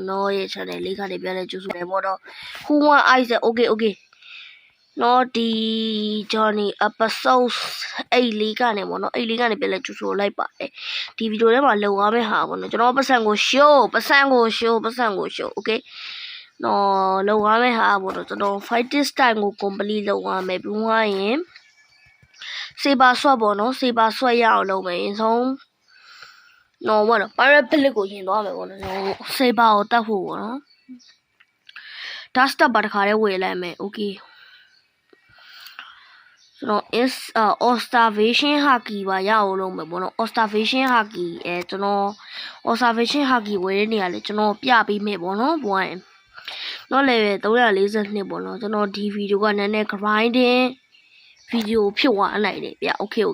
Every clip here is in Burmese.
no ye channelလေးကနေပြန်လဲကြိုးစုတယ်ပေါ့တော့ who want ice okay no the Johnny episode 8လေးကနေပေါ့နော်8လေးကနေပြန်လဲကြိုးစုလိုက်ပါတယ်ဒီဗီဒီယိုထဲမှာလုံသွားမယ့်ဟာပေါ့နော်ကျွန်တော်ပတ်စံကို show okay နော်လုံသွားမယ့်ဟာပေါ့နော်ကျွန်တော် fighting style ကို complete လုပ်သွားမယ်ပြီးွားရင်saber sword ပေါ့နော် saber sword ရအောင်လုပ်မယ်အရင်ဆုံးနော်ပေါ့နော် pirate blade ကိုရင်သွားမယ်ပေါ့နော်ကျွန်တော် saber ကိုတတ်ဖို့ပေါ့နော် dust ပါတခါလေးဝေလိုက်မယ် okay ကျွန်တော် is observation haki ပါရအောင်လုပ်မယ်ပေါ့နော် observation haki ကျွန်တော် observation haki ဝေတဲ့နေရာလေကျွန်တော်ပြပေးမယ်ပေါ့နော်ဘွားရင်နော် level 342ပေါ့နော်ကျွန်တော်ဒီဗီဒီယိုကနည်းနည်း grinding ဗီဒီယိုဖြစ်သွားလိုက်တယ်ဗျ okay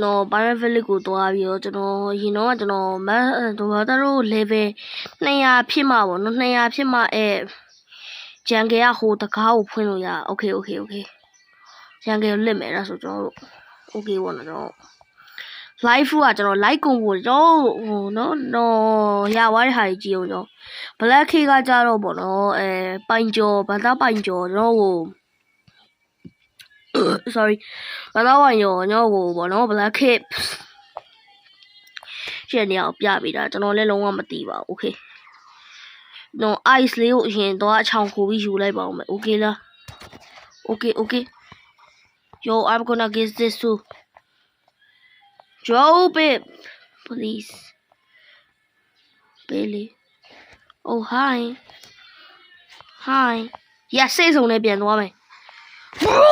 နော် pirate village ကိုသွားပြီးတော့ကျွန်တော်ရင်တော့ကျွန်တော်တို့ level 200ဖြစ်မှာပေါ့နော်200ဖြစ်မှာဂျန်ကရဟိုတကားကိုဖွင့်လို့ရ okay ဂျန်ကရလစ်မယ်အဲ့ဆိုကျွန်တော်တို့ okay ပေါ့နော်ကျွန်တော် live ကကျွန်တော် like ကုန်ဖို့ကျွန်တော်နော်ရသွားတဲ့ဟာကြီးကြည့်အောင်ကျွန်တော် black cake ကကြတော့ပေါ့နော်ပိုင်ကျော်ဘာသာပိုင်ကျော်ကျွန်တော်ကို sorry ဘာသာပိုင်ကျော်ကျွန်တော်ကိုပေါ့နော် black cake ရှင်းနေအောင်ပြပေးတာကျွန်တော်လည်းလုံးဝမသိပါဘူး okay no ice လေးကိုအရင်တော့အချောင်ခိုးပြီးယူလိုက်ပါဦးမယ် okay လား okay yo I'm gonna get this too Joe babe please Billy oh hi yes စိတ်ဆုံးနဲ့ပြန်သွားမယ် bro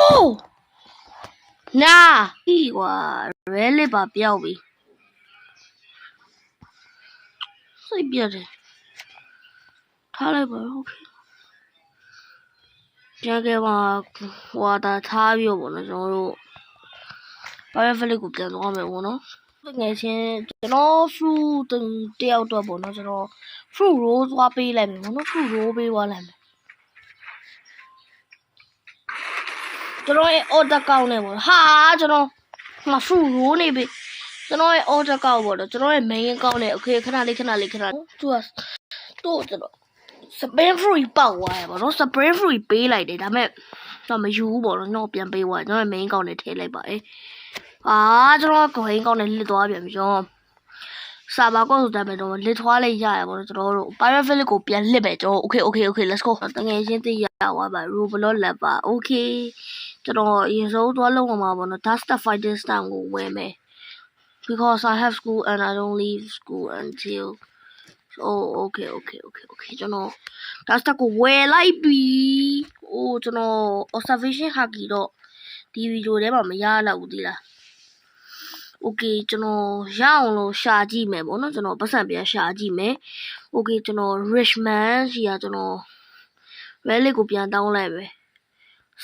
နာဤကွာ relic ပါပြောက်ပြီစိတ်ပြတ်တယ်ထားလိုက်ပါ okay ပြန်ခဲ့ပါဟွာတာထားပြီးပေါ့နော်ကျွန်တော်တို့ pirate village ကိုပြန်သွားမယ်ပေါ့နော်ငယ်ချင်းကျွန်တော် fruit တယောက်တော့ပေါ့နော်ကျွန်တော် fruit roll သွားပေးလိုက်မယ်ပေါ့နော် fruit roll ပေးသွားလိုက်မယ်ကျွန်တော်ရဲ့ order ကောက်နေပေါ့ဟာကျွန်တော်မ fruit roll နေပြီကျွန်တော်ရဲ့ order ကောက်ပေါ့နော်ကျွန်တော်ရဲ့ main account နဲ့ okay ခဏလေးသူကတို့ကျွန်တော် spring fruit ပေါက်သွားရပါတော့ spring fruit ပေးလိုက်တယ်ဒါပေမဲ့တော့မယူဘူးပေါ့နော်ပြန်ပေးသွားကျွန်တော်ရဲ့ main account နဲ့ထည့်လိုက်ပါကျွန်တော်ကိုဟင်းကောင်းနဲ့လစ်သွားပြန်ပြီကျွန်တော်စာပါကောဆိုတတ်မယ်တော့လစ်ထွားလိုက်ရရပါတော့ကျွန်တော်တို့ pirate village ကိုပြန်လစ်ပဲကျွန်တော် okay let's go တငယ်ချင်းသိရသွားပါ roblox လက်ပါ okay ကျွန်တော်အရင်ဆုံးသွားလုံးမှာပေါ့နော် dust fighting style ကိုဝယ်မယ် because I have school and I don't leave school until okay ကျွန်တော် dust ကိုဝယ်လိုက်ပြီကျွန်တော် observation haki တော့ဒီဗီဒီယိုထဲမှာမရတော့ဘူးဒီလားokay ကျွန်တော်ရအောင်လို့ရှာကြည့်မယ်ပေါ့နော်ကျွန်တော်ပတ်စံပြန်ရှာကြည့်မယ် okay ကျွန်တော် richman ကြီးကကျွန်တော် relic ကိုပြန်တောင်းလိုက်မယ်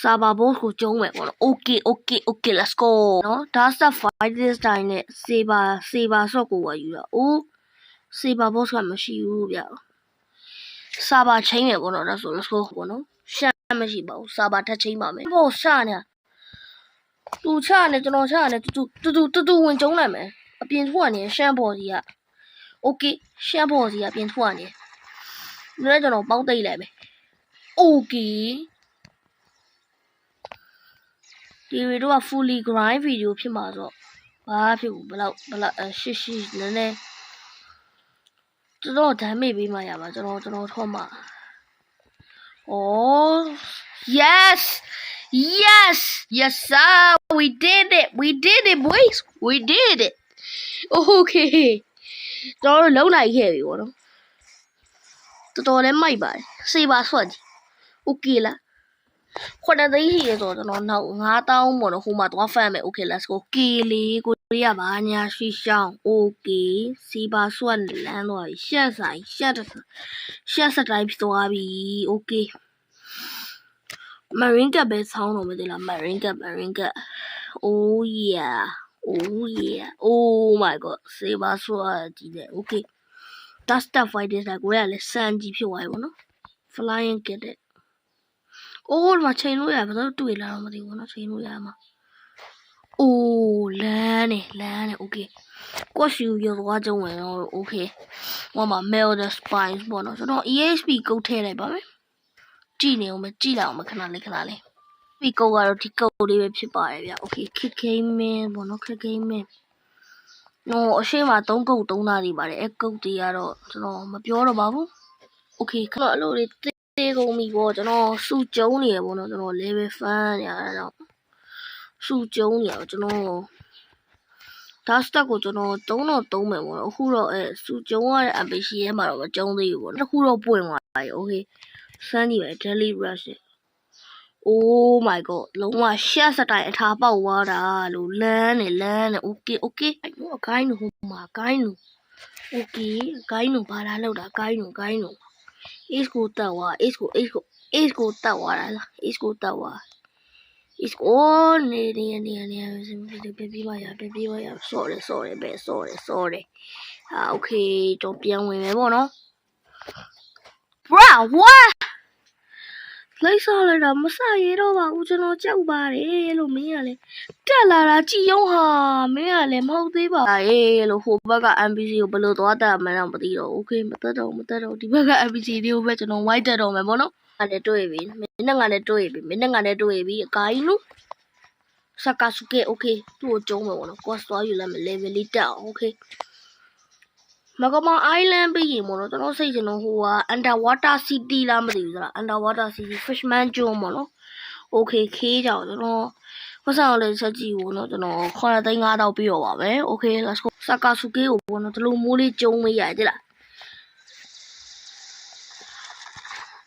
server boss ကိုကျုံးမယ်ပေါ့နော် okay let's go နော် dust fighting style နဲ့ saber sword ကိုဝယ်ယူတာsaber boss ကမရှိဘူးဗျ server ချင်းမယ်ပေါ့နော်ဒါဆို let's go ပေါ့နော်ရှာမရှိပါဘူး server ထပ်ချင်းပါမယ်ဘောရှာနေတူချနေကျွန်တော်ချနေတူဝင်ကျုံးလိုက်မယ်အပြင်ထွက်နေရှမ်းဘော်ကြီးက okay ရှမ်းဘော်ကြီးကပြင်ထွက်နေလည်းကျွန်တော်ပေါင်းသိမ့်လိုက်မယ် okay ဒီဗီဒီယိုက fully grind video ဖြစ်မှာဆိုဘာဖြစ်ဘူးဘလောက်ရှိနည်းနည်းကျွန်တော် damage ပေးမှရပါကျွန်တော်ထောက်မှာyes sir we did it boys we did it okay ကျွန်တော်လုံးလိုက်ခဲ့ပြီပေါ့နော်တော်လည်းမိုက်ပါတယ်စေပါဆွတ်ကြီး okay လားခွန်းသိန်းရှိရဆိုတော့ကျွန်တော်နောက်9000ပေါ့နော်ဟိုမှာသွားဖတ်မယ် okay let's go ကေလေးကိုရပါညာရှိရှောင်း okay စေပါဆွတ်လမ်းတော့ရှက်ဆိုင်ရှက်စတိုင်းဖြစ်သွားပြီ okay marine cat ပဲဆောင်းတော့မသိလား marine cat oh yeah oh my god စေပါဆွတ်ကြီးတယ် okay dust fighting style ကိုရလဲစမ်းကြီးဖြစ်သွားပြီပေါ့နော် flying cat တဲ့မချိန်လို့ရဘာလို့တွေ့လာတော့မသိဘူးနော်ချိန်လို့ရမှာလမ်းနေ okay ကိုရှိရသွားကြုံဝင်တော့ okay ဟိုမှာ mail the spines ပေါ့နော်ကျွန်တော် EXP ကုတ်ထည့်လိုက်ပါမယ်ကြည့်နေအောင်မကြည့်လိုက်အောင်မခဏလေးဒီကုတ်ကတော့ဒီကုတ်လေးပဲဖြစ်ပါတယ်ဗျ okay kick gaming ပေါ့နော် kick gaming နော်အရှိမ3ကုတ်3သားနေပါတယ်အကုတ်တွေကတော့ကျွန်တော်မပြောတော့ပါဘူး okay ခဏအလုပ်လေးသေးကုန်ပြီပေါ့ကျွန်တော်စုကျုံနေရပေါ့နော်ကျွန်တော် level fan ရတော့စုကျုံနေရကျွန်တော်ဒါစတက်ကိုကျွန်တော်3မယ်ပေါ့နော်အခုတော့စုကျုံရတဲ့ ambition ရဲ့မှာတော့မကျုံသေးဘူးပေါ့နော်တစ်ခုတော့ပွင့်သွားပြီ okay စမ်းကြည့်မယ် daily rush oh my god လုံးဝရှက်စတိုင်အထာပေါက်သွားတာလို့လမ်းနေ okay အကိုင်းဟိုမှာအကိုင်း okay အကိုင်းဘာလာလောက်တာအကိုင်း ace ကိုတက်သွား ace ကိုတက်သွားတာလား ace ကိုတက်သွား is all နေပြပါရ sorry ဟာ okay တော့ပြန်ဝင်မယ်ပေါ့နော် bro what လိုက်စားလိုက်တာမစရတော့ပါဘူးကျွန်တော်ကြောက်ပါတယ်လို့မင်းကလည်းတက်လာတာကြည်ယုံဟာမင်းကလည်းမဟုတ်သေးပါဘူးလို့ဟိုဘက်က NPC ကိုဘယ်လိုသွားတက်မှန်းတော့မသိတော့ okay မတက်တော့ဒီဘက်က NPC တွေကိုပဲကျွန်တော် white တက်တော့မယ်ပေါ့နော်အဲ့ဒါတွေ့ပြီမင်းနဲ့ငါနဲ့တွေ့ပြီအကိုင်းလို့Sakasuke okay သူ့ကိုကျုံးမယ်ပေါ့နော် cost သွားယူလိုက်မယ် level လေးတက်အောင် okay မကမ island ပြီးရင်ပေါ့နော်ကျွန်တော်စိတ်ချင်တော့ဟိုက underwater city လားမသိဘူးဆိုတာ underwater city fishman ကျွန်းပေါ့နော် okay ခေးကြအောင်ကျွန်တော်ပတ်စံလေးဆက်ကြည့်ပေါ့နော်ကျွန်တော်9,500ပြီးတော့ပါပဲ okay let's go Sakasuke ကိုပေါ့နော်ဒီလိုမိုးလေးကျုံးမေးရတယ်လား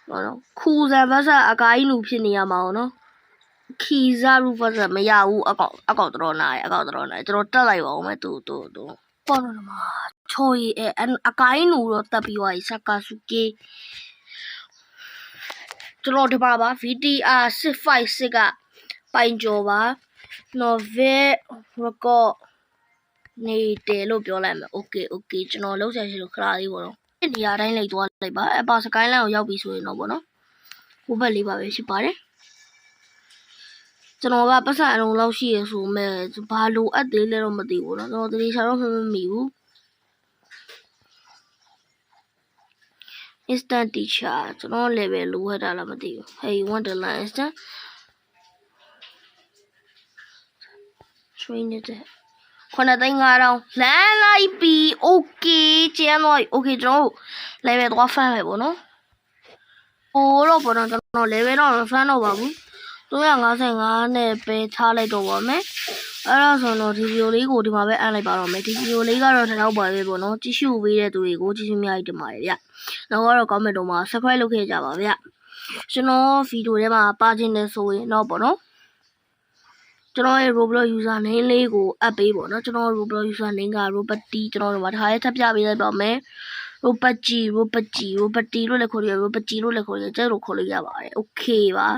ပေါ့နော်ခူဇံဘတ်စာအကိုင်းလူဖြစ်နေရမှာပေါ့နော်ခီဇာရူဖတ်မရဘူးအကောက်တော်နားကျွန်တော်တက်လိုက်ပါဦးမယ်တူပေါ်တော့မှာချော်ရီအကိုင်းနူတော့တက်ပြီးသွားပြီဆာကာစုကေကျွန်တော်ဒီပါပါ VTR 656ကပိုင်ကျော်ပါ novel record နေတယ်လို့ပြောလိုက်မယ် okay ကျွန်တော်လောက်ဆက်ရှိလို့ခလာလေးပေါ့နော်နေရာတိုင်းလိုက်သွားလိုက်ပါအပါစကိုင်းလမ်းကိုရောက်ပြီဆိုရင်တော့ပေါ့နော်ဟိုဘက်လေးပါပဲရှိပါတယ်ကျွန်တော်ကပတ်စံအလုံးလောက်ရှိရဆိုမဲ့ဘာလိုအပ်သေးလဲတော့မသိဘူးเนาะကျွန်တော်တတိချာတော့မမိဘူး instant teacher ကျွန်တော် level လိုရတာလားမသိဘူး hey you want to learn instant train it 9,500လမ်းလိုက်ပြီ okay ကျန်တော့ okay ကျွန်တော် level သွားဖမ်းမယ်ပေါ့နော်ဟိုတော့ပေါ့နော်ကျွန်တော် level တော့ဖမ်းတော့ပါဘူး355နဲ့ပဲထားလိုက်တော့ပါမယ်အဲ့ဒါဆိုတော့ဒီဗီဒီယိုလေးကိုဒီမှာပဲအပ်လိုက်ပါတော့မယ်ဒီဗီဒီယိုလေးကတော့ထထောက်ပါပဲပေါ့နော်ကြည့်ရှုပေးတဲ့သူတွေကိုကြည့်ရှုအများကြီးတင်ပါတယ်ဗျနောက်ကတော့ comment တော့မှာ subscribe လုပ်ခဲ့ကြပါဗျကျွန်တော်ဗီဒီယိုထဲမှာပါခြင်းနဲ့ဆိုရင်တော့ပေါ့နော်ကျွန်တော်ရဲ့ Roblox user name လေးကိုအပ်ပေးပေါ့နော်ကျွန်တော် Roblox user name က Robati ကျွန်တော်တို့မှာထားရဲထပ်ပြပေးလိုက်ပါမယ်Robati လို့လည်းခေါ်ရ Robati လို့လည်းခေါ်ရကျဲလို့ခေါ်လို့ရပါတယ် okay ပါ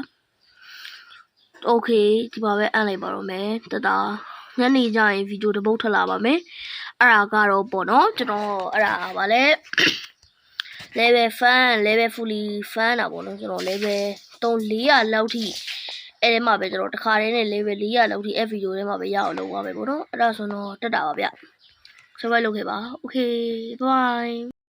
okay ဒီမှာပဲအပ်လိုက်ပါတော့မယ်တတာညနေကျရင်ဗီဒီယိုတစ်ပုတ်ထွက်လာပါမယ်အဲ့ဒါကတော့ပေါ့နော်ကျွန်တော်အဲ့ဒါဗာလဲ level fully fan တာပေါ့နော်ကျွန်တော် level 300လောက်ထိအဲ့ဒီမှာပဲကျွန်တော်တခါတည်းနဲ့ level 400လောက်ထိအဲ့ဗီဒီယိုထဲမှာပဲရအောင်လုပ်ပါမယ်ပေါ့နော်အဲ့ဒါဆိုတော့တက်တာပါဗျ subscribe လုပ်ခဲ့ပါ okay bye